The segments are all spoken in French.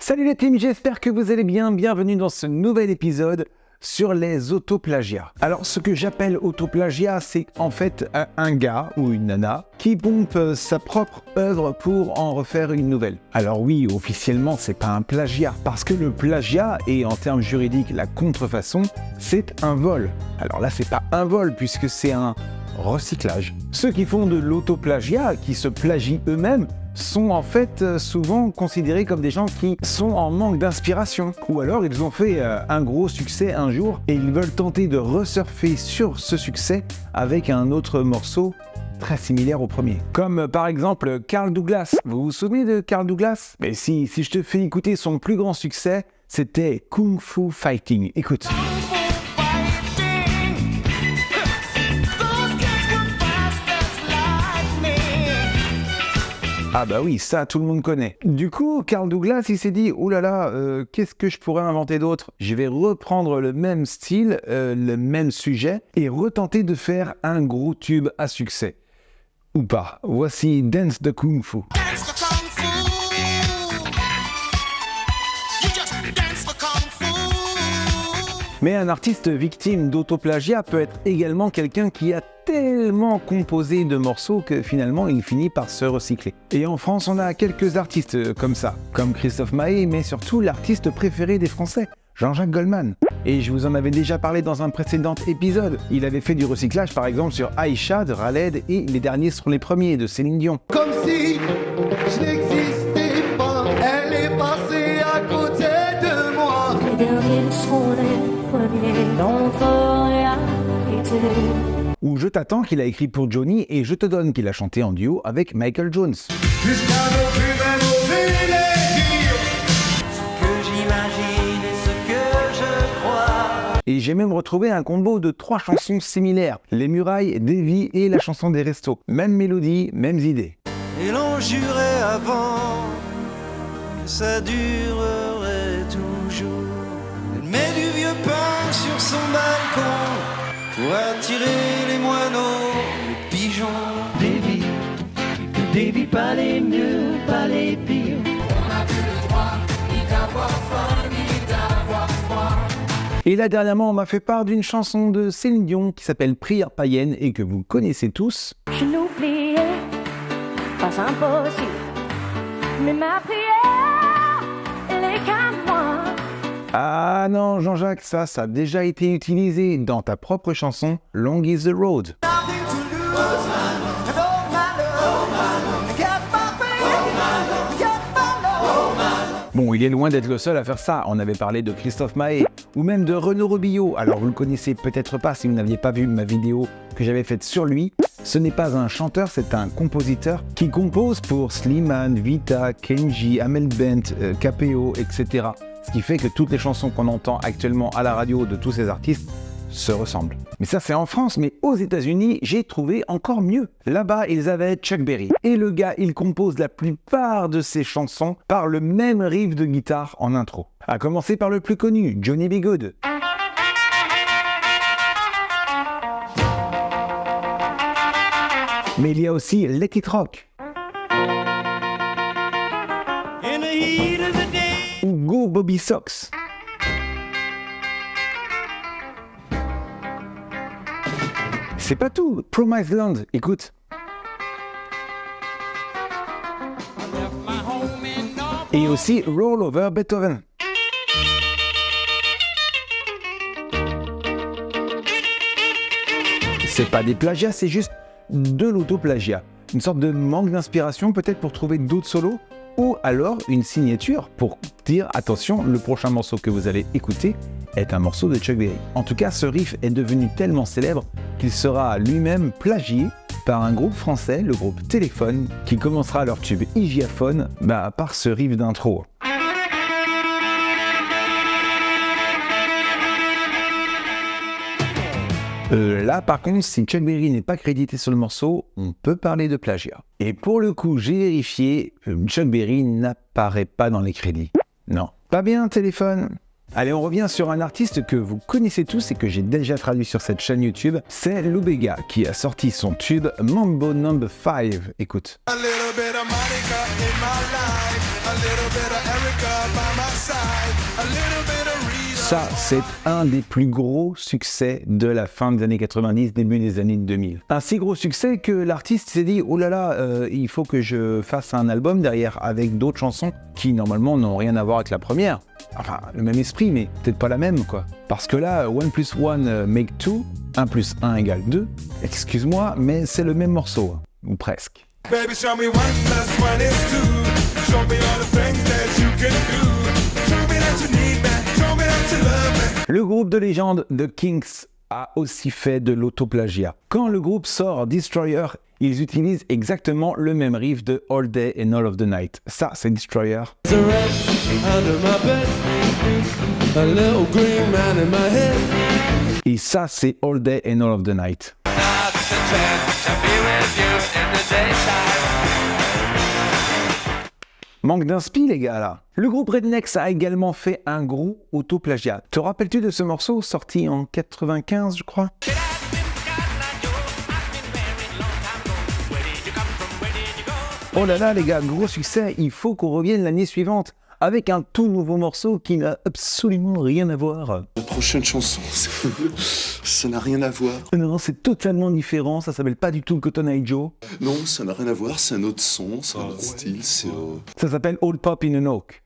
Salut les teams, j'espère que vous allez bien. Bienvenue dans ce nouvel épisode sur les autoplagiats. Alors ce que j'appelle autoplagiat, c'est en fait un gars ou une nana qui pompe sa propre œuvre pour en refaire une nouvelle. Alors oui, officiellement c'est pas un plagiat, parce que le plagiat est en termes juridiques la contrefaçon, c'est un vol. Alors là c'est pas un vol puisque c'est un recyclage. Ceux qui font de l'autoplagiat, qui se plagient eux-mêmes, sont en fait souvent considérés comme des gens qui sont en manque d'inspiration. Ou alors ils ont fait un gros succès un jour et ils veulent tenter de resurfer sur ce succès avec un autre morceau très similaire au premier. Comme par exemple Carl Douglas. Vous vous souvenez de Carl Douglas? Mais si je te fais écouter son plus grand succès, c'était Kung Fu Fighting. Écoute. Ah bah oui, ça tout le monde connaît. Du coup, Carl Douglas, il s'est dit, oh là là, qu'est-ce que je pourrais inventer d'autre? Je vais reprendre le même style, le même sujet, et retenter de faire un gros tube à succès. Ou pas. Voici Dance the Kung Fu. Mais un artiste victime d'autoplagiat peut être également quelqu'un qui a tellement composé de morceaux que finalement il finit par se recycler. Et en France, on a quelques artistes comme ça, comme Christophe Maé, mais surtout l'artiste préféré des Français, Jean-Jacques Goldman. Et je vous en avais déjà parlé dans un précédent épisode. Il avait fait du recyclage par exemple sur Aïcha de Raled et Les Derniers seront les premiers de Céline Dion. Comme si je n'existais pas, elle est passée à côté de moi. Les derniers seront les premiers dans notre réalité. Ou Je t'attends qu'il a écrit pour Johnny et Je te donne qu'il a chanté en duo avec Michael Jones. Jusqu'à nos plus belles mauvais les dire. Ce que j'imagine et ce que je crois. Et j'ai même retrouvé un combo de 3 chansons similaires. Les Murailles, Davy et la chanson des restos. Même mélodie, mêmes idées. Et l'on jurait avant que ça durerait toujours. Elle met du vieux pain sur son balcon pour attirer les moineaux, les pigeons. Davy, pas les mieux, pas les pires. Et là dernièrement, on m'a fait part d'une chanson de Céline Dion qui s'appelle Prière païenne et que vous connaissez tous. Je n'oubliais pas impossible, mais ma prière, elle est qu'à moi. Ah non Jean-Jacques, ça a déjà été utilisé dans ta propre chanson Long is the Road. Bon, il est loin d'être le seul à faire ça. On avait parlé de Christophe Maé ou même de Renaud Robillot. Alors vous le connaissez peut-être pas si vous n'aviez pas vu ma vidéo que j'avais faite sur lui. Ce n'est pas un chanteur, c'est un compositeur qui compose pour Slimane, Vita, Kenji, Amel Bent, KPO, etc. Ce qui fait que toutes les chansons qu'on entend actuellement à la radio de tous ces artistes se ressemblent. Mais ça c'est en France, mais aux États-Unis, j'ai trouvé encore mieux. Là-bas, ils avaient Chuck Berry. Et le gars, il compose la plupart de ses chansons par le même riff de guitare en intro. À commencer par le plus connu, Johnny B. Good. Mais il y a aussi Let It Rock. In the heat of the day. Ou Go Bobby Sox. C'est pas tout, Promised Land, écoute. Et aussi Roll Over Beethoven. C'est pas des plagiats, c'est juste de l'autoplagiat. Une sorte de manque d'inspiration peut-être pour trouver d'autres solos, ou alors une signature pour dire attention, le prochain morceau que vous allez écouter est un morceau de Chuck Berry. En tout cas, ce riff est devenu tellement célèbre qu'il sera lui-même plagié par un groupe français, le groupe Téléphone, qui commencera leur tube Hygiaphone par ce riff d'intro. Là, par contre, si Chuck Berry n'est pas crédité sur le morceau, on peut parler de plagiat. Et pour le coup, j'ai vérifié, Chuck Berry n'apparaît pas dans les crédits. Non. Pas bien, Téléphone. Allez, on revient sur un artiste que vous connaissez tous et que j'ai déjà traduit sur cette chaîne YouTube. C'est Lou Bega qui a sorti son tube Mambo No. 5. Écoute. A little bit of Monica in my life. A Ça, c'est un des plus gros succès de la fin des années 90, début des années 2000. Un si gros succès que l'artiste s'est dit « Oh là là, il faut que je fasse un album derrière avec d'autres chansons qui normalement n'ont rien à voir avec la première. » Enfin, le même esprit, mais peut-être pas la même, quoi. Parce que là, 1 + 1 make 2, 1 + 1 = 2. Excuse-moi, mais c'est le même morceau, ou presque. Baby, show me 1 + 1 is 2. Show me all the things that you can do. Show me that you need me. Show me that you love me. Le groupe de légende The Kinks a aussi fait de l'autoplagiat. Quand le groupe sort Destroyer, ils utilisent exactement le même riff de All Day and All of the Night. Ça, c'est Destroyer. There's a rat under my bed, a little green man in my head. Et ça, c'est All Day and All of the Night. Manque d'inspi, les gars, là. Le groupe Rednex a également fait un gros autoplagiat. Te rappelles-tu de ce morceau sorti en 95, je crois? Oh là là, les gars, gros succès. Il faut qu'on revienne l'année suivante avec un tout nouveau morceau qui n'a absolument rien à voir. La prochaine chanson, ça n'a rien à voir. Non, c'est totalement différent. Ça s'appelle pas du tout Cotton Eye Joe. Non, ça n'a rien à voir, c'est un autre son, c'est un autre style, c'est... Ça s'appelle Old Pop in an Oak.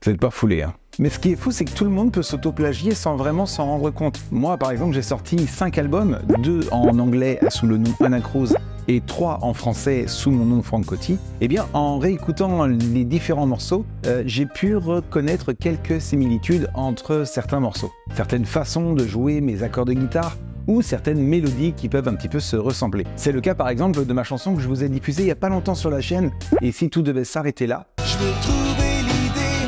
C'est pas foulé, hein. Mais ce qui est fou, c'est que tout le monde peut s'autoplagier sans vraiment s'en rendre compte. Moi, par exemple, j'ai sorti 5 albums, 2 en anglais sous le nom Anacruz et 3 en français sous mon nom Franck Coty. Eh bien, en réécoutant les différents morceaux, j'ai pu reconnaître quelques similitudes entre certains morceaux. Certaines façons de jouer mes accords de guitare, ou certaines mélodies qui peuvent un petit peu se ressembler. C'est le cas par exemple de ma chanson que je vous ai diffusée il y a pas longtemps sur la chaîne, et si tout devait s'arrêter là. Je veux trouver l'idée,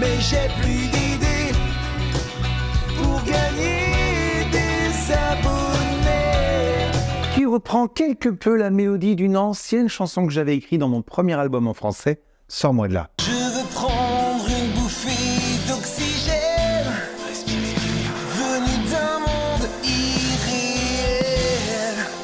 mais j'ai plus d'idées pour gagner des abonnés. Qui reprend quelque peu la mélodie d'une ancienne chanson que j'avais écrite dans mon premier album en français, Sors-moi de là. Je veux prendre une bouffée d'oxygène, venue d'un monde irréel.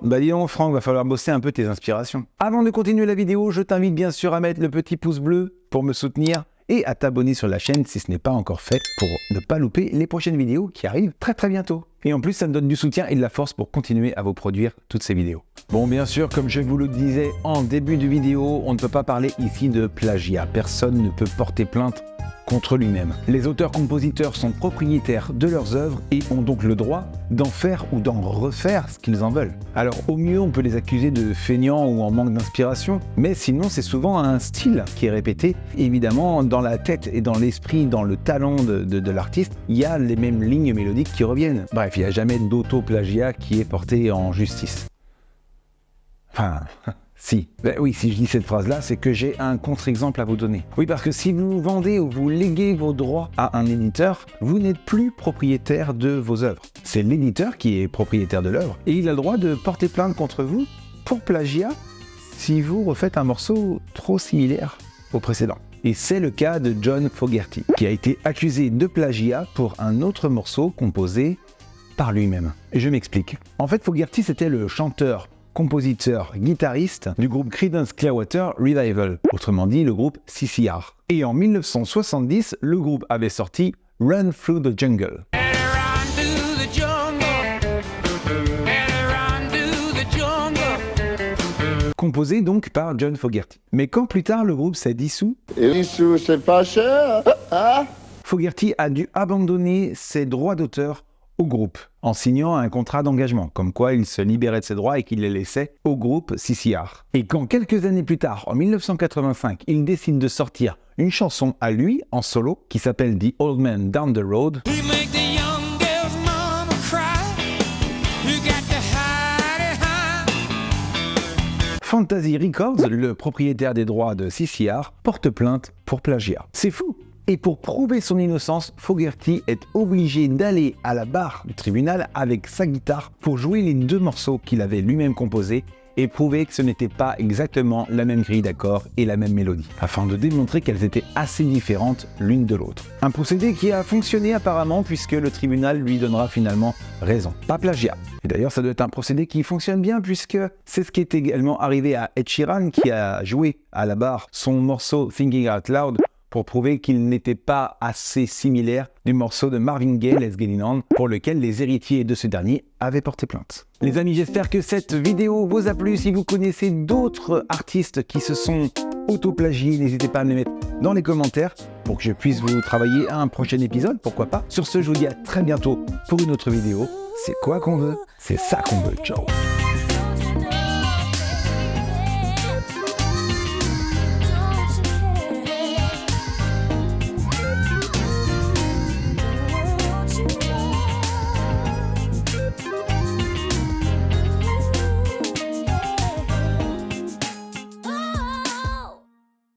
Bah dis donc Franck, va falloir bosser un peu tes inspirations. Avant de continuer la vidéo, je t'invite bien sûr à mettre le petit pouce bleu pour me soutenir et à t'abonner sur la chaîne si ce n'est pas encore fait pour ne pas louper les prochaines vidéos qui arrivent très très bientôt. Et en plus, ça me donne du soutien et de la force pour continuer à vous produire toutes ces vidéos. Bon, bien sûr, comme je vous le disais en début de vidéo, on ne peut pas parler ici de plagiat. Personne ne peut porter plainte contre lui-même. Les auteurs-compositeurs sont propriétaires de leurs œuvres et ont donc le droit d'en faire ou d'en refaire ce qu'ils en veulent. Alors au mieux on peut les accuser de feignants ou en manque d'inspiration, mais sinon c'est souvent un style qui est répété. Évidemment dans la tête et dans l'esprit, dans le talent de l'artiste, il y a les mêmes lignes mélodiques qui reviennent. Bref, il n'y a jamais d'auto-plagiat qui est porté en justice. Enfin... Si. Ben oui, si je dis cette phrase-là, c'est que j'ai un contre-exemple à vous donner. Oui, parce que si vous vendez ou vous léguez vos droits à un éditeur, vous n'êtes plus propriétaire de vos œuvres. C'est l'éditeur qui est propriétaire de l'œuvre et il a le droit de porter plainte contre vous pour plagiat si vous refaites un morceau trop similaire au précédent. Et c'est le cas de John Fogerty, qui a été accusé de plagiat pour un autre morceau composé par lui-même. Et je m'explique. En fait, Fogerty, c'était le chanteur, compositeur, guitariste du groupe Creedence Clearwater Revival, autrement dit le groupe CCR. Et en 1970, le groupe avait sorti Run Through the Jungle. Composé donc par John Fogerty. Mais quand plus tard le groupe s'est dissous, c'est pas cher, hein? Fogerty a dû abandonner ses droits d'auteur au groupe, en signant un contrat d'engagement, comme quoi il se libérait de ses droits et qu'il les laissait au groupe CCR. Et quand quelques années plus tard, en 1985, il décide de sortir une chanson à lui, en solo, qui s'appelle The Old Man Down the Road, Fantasy Records, le propriétaire des droits de CCR, porte plainte pour plagiat. C'est fou! Et pour prouver son innocence, Fogerty est obligé d'aller à la barre du tribunal avec sa guitare pour jouer les 2 morceaux qu'il avait lui-même composés et prouver que ce n'était pas exactement la même grille d'accords et la même mélodie, afin de démontrer qu'elles étaient assez différentes l'une de l'autre. Un procédé qui a fonctionné apparemment puisque le tribunal lui donnera finalement raison. Pas plagiat. Et d'ailleurs ça doit être un procédé qui fonctionne bien puisque c'est ce qui est également arrivé à Ed Sheeran qui a joué à la barre son morceau Thinking Out Loud pour prouver qu'il n'était pas assez similaire du morceau de Marvin Gaye, Let's Get It On, pour lequel les héritiers de ce dernier avaient porté plainte. Les amis, j'espère que cette vidéo vous a plu. Si vous connaissez d'autres artistes qui se sont autoplagiés, n'hésitez pas à me les mettre dans les commentaires pour que je puisse vous travailler à un prochain épisode, pourquoi pas. Sur ce, je vous dis à très bientôt pour une autre vidéo. C'est quoi qu'on veut? C'est ça qu'on veut. Ciao.